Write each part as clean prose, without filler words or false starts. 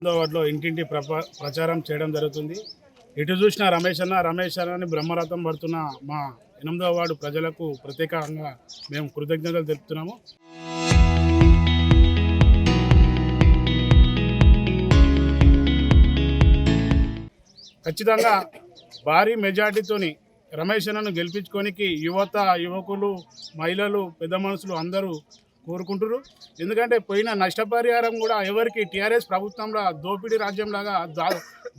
వాటిలో ఇంటింటి ప్రచారం చేయడం జరుగుతుంది. ఎటు చూసినా రమేష్ అన్నని బ్రహ్మరథం పడుతున్న మా 8వ వార్డు ప్రజలకు ప్రత్యేకంగా మేము కృతజ్ఞతలు తెలుపుతున్నాము. ఖచ్చితంగా భారీ మెజార్టీతోని రమేష్ అన్నను గెలిపించుకోనికి యువకులు, మహిళలు, పెద్ద మనుషులు అందరూ కోరుకుంటున్నారు. ఎందుకంటే పోయిన నష్టపరిహారం కూడా ఎవరికి టీఆర్ఎస్ ప్రభుత్వంలో దోపిడీ రాజ్యంలాగా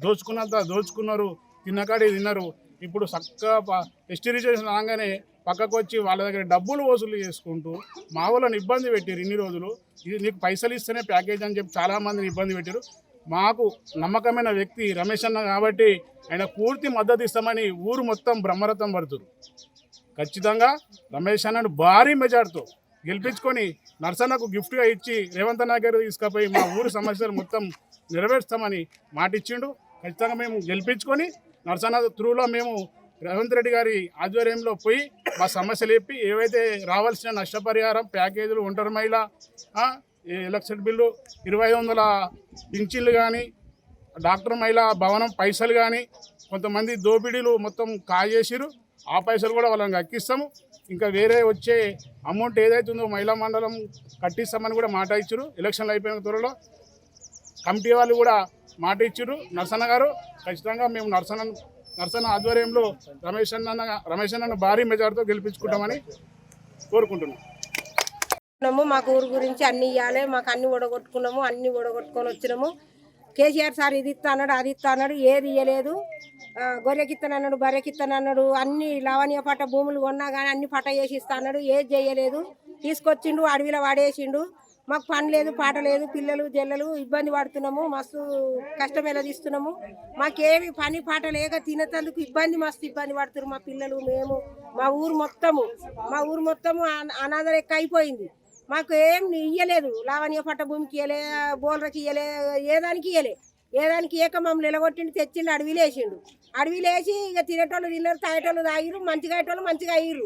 దోచుకున్నంత దోచుకున్నారు, తిన్నకాడి తిన్నారు. ఇప్పుడు చక్కగా ఎస్టీ రిజర్వేషన్ రాగానే పక్కకు వచ్చి వాళ్ళ దగ్గర డబ్బులు వసూలు చేసుకుంటూ మా వాళ్ళని ఇబ్బంది పెట్టారు. ఇన్ని రోజులు ఇది నీకు పైసలు ఇస్తేనే ప్యాకేజ్ అని చెప్పి చాలామందిని ఇబ్బంది పెట్టారు. మాకు నమ్మకమైన వ్యక్తి రమేష్ అన్న కాబట్టి ఆయన పూర్తి మద్దతు ఇస్తామని ఊరు మొత్తం బ్రహ్మరథం పడుతున్నారు. ఖచ్చితంగా రమేష్ అన్నను భారీ మెజార్టీతో గెలిపించుకొని నర్సన్నకు గిఫ్ట్గా ఇచ్చి రేవంత్ అన్న గారు తీసుకుపోయి మా ఊరు సమస్యలు మొత్తం నెరవేరుస్తామని మాట ఇచ్చిండు. ఖచ్చితంగా మేము గెలిపించుకొని నర్సన్న త్రూలో మేము రేవంత్ రెడ్డి గారి ఆధ్వర్యంలో పోయి మా సమస్యలు చెప్పి ఏవైతే రావాల్సిన నష్టపరిహారం, ప్యాకేజీలు, ఒంటరి మహిళ, ఎలక్ట్రిసిటీ బిల్లు, 2500 పింఛన్లు కానీ, డాక్టర్ మహిళ భవనం పైసలు కానీ, కొంతమంది దోపిడీలు మొత్తం కాజేసిరు. ఆ పైసలు కూడా వాళ్ళని అక్కిస్తాము. ఇంకా వేరే వచ్చే అమౌంట్ ఏదైతే ఉందో మహిళా మండలం కట్టిస్తామని కూడా మాట ఇచ్చారు. ఎలక్షన్లు అయిపోయిన త్వరలో కమిటీ వాళ్ళు కూడా మాట ఇచ్చారు. నర్సన్న గారు ఖచ్చితంగా మేము నర్సన్న ఆధ్వర్యంలో రమేష్ అన్నను భారీ మెజార్టీతో గెలిపించుకుంటామని కోరుకుంటున్నాం. మాకు ఊరు గురించి అన్ని ఇవ్వాలి, మాకు అన్ని ఓడగొట్టుకున్నాము, అన్ని ఓడగొట్టుకొని వచ్చినాము. కేసీఆర్ సార్ ఇది ఇస్తా అన్నాడు, అది ఇస్తా అన్నాడు, ఏది ఇవ్వలేదు. గొర్రెకిత్తనన్నాడు, బర్రెకిత్తనన్నాడు, అన్ని లావణ్య పట్ట భూములు కొన్నా కానీ అన్ని పట్ట చేసి ఇస్తా అన్నాడు, ఏది చేయలేదు. తీసుకొచ్చిండు, అడవిలో వాడేసిండు. మాకు పని లేదు, పాట లేదు, పిల్లలు జల్లలు ఇబ్బంది పడుతున్నాము, మస్తు కష్టం ఎలా తీస్తున్నాము. మాకేమి పని పాట లేక తినేందుకు మస్తు ఇబ్బంది పడుతున్నారు మా పిల్లలు, మేము, మా ఊరు మొత్తము అనాథ లెక్క అయిపోయింది. మాకు ఏం ఇయ్యలేదు, లావణ్య పట్ట భూమికి ఇయ్యలే, బోల్రకి ఇయ్యలే, ఏదానికి ఏక మమ్మల్ని ఎలగొట్టిండు, తెచ్చిండు, అడవిలేసి ఇక తినేటోళ్ళు తిన్నారు, తాగేటోళ్ళు తాగిరు, మంచిగా అయ్యేటోళ్ళు మంచిగా అయ్యారు.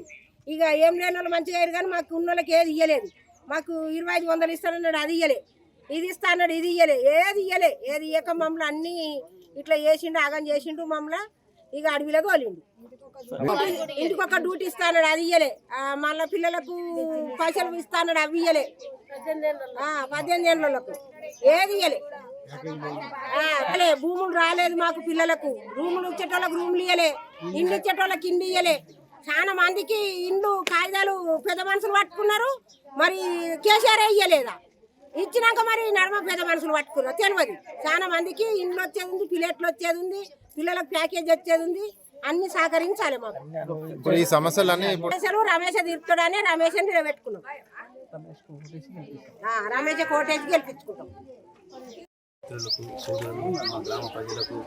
ఇక ఏం లేని వాళ్ళు మంచిగా అయ్యారు కానీ మాకు ఉన్న వాళ్ళకి ఏది ఇయ్యలేదు. మాకు 2500 ఇస్తానన్నాడు, అది ఇయ్యలే. ఇది ఇస్తా అన్నాడు, ఇది ఇయ్యలే. ఏది ఇయ్యక మమ్మల్ని అన్నీ ఇట్లా చేసిండు, ఆగం చేసిండు మమ్మల్ని. ఇక అడవిలో తోలిండు. ఇంటికి ఒక డ్యూటీ ఇస్తా అన్నాడు, అది ఇయ్యలే. మళ్ళీ పిల్లలకు పైసలు ఇస్తా అన్నాడు, అవి ఇయ్యలే. 18 ఏళ్ళకు ఏది ఇయ్యలే. భూములు రాలేదు మాకు పిల్లలకు, రూములు ఇచ్చేటోళ్ళకి రూములు ఇయ్యలే, ఇండ్లు ఇచ్చేటోళ్ళకి ఇండ్లు ఇయ్యలే. చాలా మందికి ఇండ్లు కాగితాలు పెద్ద మనుషులు పట్టుకున్నారు, మరి కేసీఆర్ ఇయ్యలేదా? ఇచ్చినాక మరి నడమ పెద్ద మనుషులు పట్టుకున్నారు తెలియదు. చాలా మందికి ఇండ్లు వచ్చేది ఉంది, ప్లేట్లు వచ్చేది ఉంది, పిల్లలకు ప్యాకేజ్ వచ్చేది ఉంది. అన్ని సహకరించాలి మాకు. ఈ సమస్యలన్నీ రమేష్ తీరుతాడని రమేష్ నిలబెట్టుకున్నాం. రమేష్ కోటేసి గెలిపించుకుంటాం. సోదరులు, మా గ్రామ ప్రజలకు,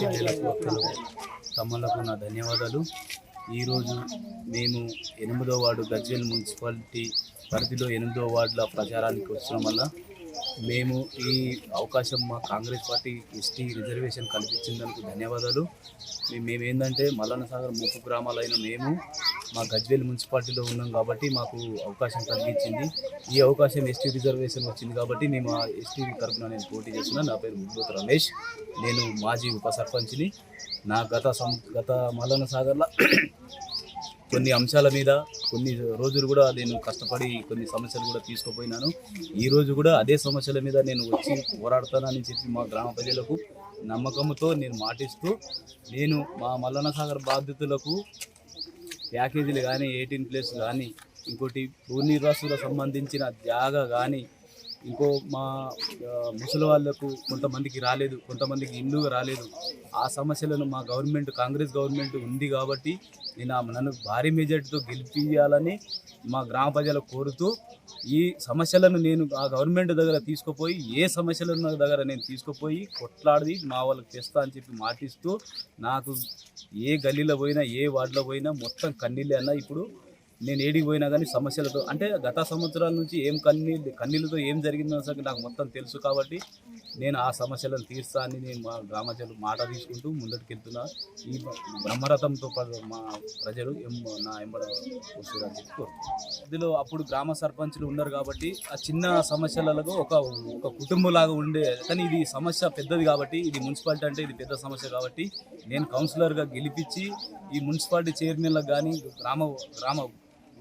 చెల్లెలకు, అక్కలకు, తమ్ముళ్లకు నా ధన్యవాదాలు. ఈరోజు మేము 8వ వార్డు గజ్వేల్ మున్సిపాలిటీ పరిధిలో 8వ వార్డుల ప్రచారానికి వచ్చిన వల్ల మేము ఈ అవకాశం మా కాంగ్రెస్ పార్టీ ఎస్టీ రిజర్వేషన్ కల్పించినందుకు ధన్యవాదాలు. మేమేందంటే మల్లన్న సాగర్ ముప్పు గ్రామాలైన మేము మా గజ్వేల్ మున్సిపాలిటీలో ఉన్నాం కాబట్టి మాకు అవకాశం కలిగించింది. ఈ అవకాశం ఎస్టీ రిజర్వేషన్ వచ్చింది కాబట్టి మేము ఆ ఎస్టీ తరఫున నేను పోటీ చేస్తున్నాను. నా పేరు ముగ్గురు రమేష్, నేను మాజీ ఉప సర్పంచ్ని. నా గత మల్లన్న సాగర్లో కొన్ని అంశాల మీద కొన్ని రోజులు కూడా నేను కష్టపడి కొన్ని సమస్యలు కూడా తీసుకుపోయినాను. ఈరోజు కూడా అదే సమస్యల మీద నేను వచ్చి పోరాడతానని చెప్పి మా గ్రామ ప్రజలకు నమ్మకంతో నేను మాటిస్తూ, నేను మా మల్లన్న సాగర్ బాధితులకు ప్యాకేజీలు కానీ, 18+ కానీ, ఇంకోటి భూనివాసులకు సంబంధించిన జాగా కానీ, ఇంకో మా ముసలి వాళ్ళకు కొంతమందికి రాలేదు, కొంతమందికి ఇల్లు రాలేదు. ఆ సమస్యలను మా గవర్నమెంట్, కాంగ్రెస్ గవర్నమెంట్ ఉంది కాబట్టి నన్ను భారీ మెజార్టీతో గెలిపించాలని మా గ్రామ ప్రజలకు కోరుతూ, ఈ సమస్యలను నేను ఆ గవర్నమెంట్ దగ్గర తీసుకుపోయి, ఏ సమస్యలను దగ్గర నేను తీసుకుపోయి కొట్లాడి మా వాళ్ళకి తెస్తా అని చెప్పి మాటిస్తూ, నాకు ఏ గల్లీలో పోయినా, ఏ వార్డులో పోయినా మొత్తం కన్నీళ్ళే అన్న. ఇప్పుడు నేను ఏడికి పోయినా కానీ సమస్యలతో అంటే గత సంవత్సరాల నుంచి ఏం కన్నీళ్ళతో ఏం జరిగిందో సరే నాకు మొత్తం తెలుసు కాబట్టి నేను ఆ సమస్యలను తీర్స్తా అని నేను మా గ్రామజలు మాట తీసుకుంటూ ముందటికి వెళ్తున్నా. ఈ బ్రహ్మరథంతో మా ప్రజలు నా ఎంబడ వస్తుందని చెప్పి కోరుతున్నాను. ఇందులో అప్పుడు గ్రామ సర్పంచులు ఉన్నారు కాబట్టి ఆ చిన్న సమస్యలలో ఒక కుటుంబంలాగా ఉండే, కానీ ఇది సమస్య పెద్దది కాబట్టి ఇది మున్సిపాలిటీ అంటే ఇది పెద్ద సమస్య కాబట్టి నేను కౌన్సిలర్గా గెలిపించి ఈ మున్సిపాలిటీ చైర్మన్లకు కానీ గ్రామ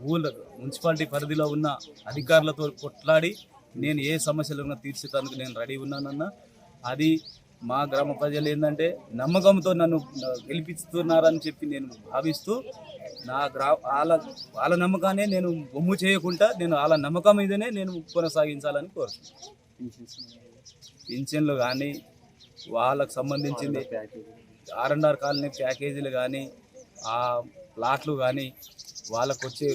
ఊళ్ళకు మున్సిపాలిటీ పరిధిలో ఉన్న అధికారులతో కొట్లాడి నేను ఏ సమస్యలను తీర్చడానికి నేను రెడీ ఉన్నానన్న. అది మా గ్రామ ప్రజలు ఏంటంటే నమ్మకంతో నన్ను గెలిపిస్తున్నారని చెప్పి నేను భావిస్తూ నా వాళ్ళ నమ్మకాన్ని నేను బొమ్ము చేయకుండా నేను వాళ్ళ నమ్మకం మీదనే నేను కొనసాగించాలని కోరుతున్నాను. పింఛన్లు కానీ వాళ్ళకు సంబంధించింది R&R కాలనీ ప్యాకేజీలు కానీ ఆ ప్లాట్లు కానీ వాళ్ళకు వచ్చే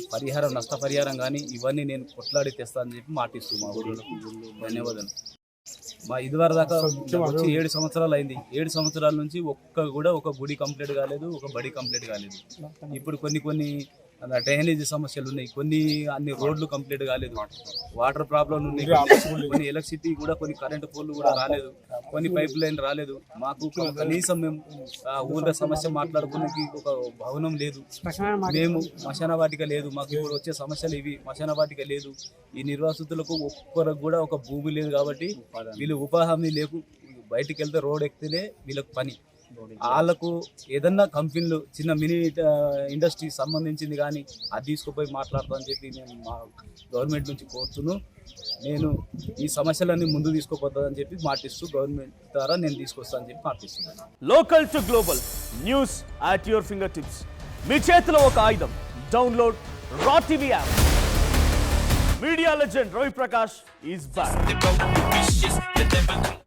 నష్టపరిహారం కానీ ఇవన్నీ నేను కొట్లాడి తెస్తానని చెప్పి మాటిస్తూ మా ఊళ్ళో ధన్యవాదాలు. మా ఇదివరకు దాకా వచ్చి 7 సంవత్సరాలు అయింది. 7 సంవత్సరాల నుంచి ఒక గుడి కంప్లీట్ కాలేదు, ఒక బడి కంప్లీట్ కాలేదు. ఇప్పుడు కొన్ని డ్రైనేజీ సమస్యలు ఉన్నాయి, అన్ని రోడ్లు కంప్లీట్ కాలేదు, వాటర్ ప్రాబ్లం ఉన్నాయి, కొన్ని ఎలక్ట్రిసిటీ కూడా కొన్ని కరెంటు పోల్లు కూడా రాలేదు, కొన్ని పైప్ లైన్ రాలేదు. మాకు కనీసం మేము ఊళ్ళో సమస్య మాట్లాడుకునేకి ఒక భవనం లేదు, మేము శ్మశాన వాటిక లేదు. మాకు ఇప్పుడు వచ్చే సమస్యలు ఇవి, శ్మశాన వాటిక లేదు. ఈ నిర్వాసితులకు ఒక్కరికి కూడా ఒక భూమి లేదు కాబట్టి వీళ్ళు ఉపాధి లేకు బయటికి వెళ్తే రోడ్ ఎక్కితేనే వీళ్ళకి పని. వాళ్ళకు ఏదన్నా కంపెనీలు చిన్న మినీ ఇండస్ట్రీ సంబంధించింది కానీ అది తీసుకుపోయి మాట్లాడతామని చెప్పి నేను మా గవర్నమెంట్ నుంచి కోరుతున్నాను. నేను ఈ సమస్యలన్నీ ముందు తీసుకోపోతానని చెప్పి మాటిస్తూ గవర్నమెంట్ ద్వారా నేను తీసుకొస్తానని చెప్పి మాటిస్తున్నాను. Local to global news at your finger tips. మీ చేతిలో ఒక ఆయుధం. Download raw TV app. Media legend Ravi Prakash is back.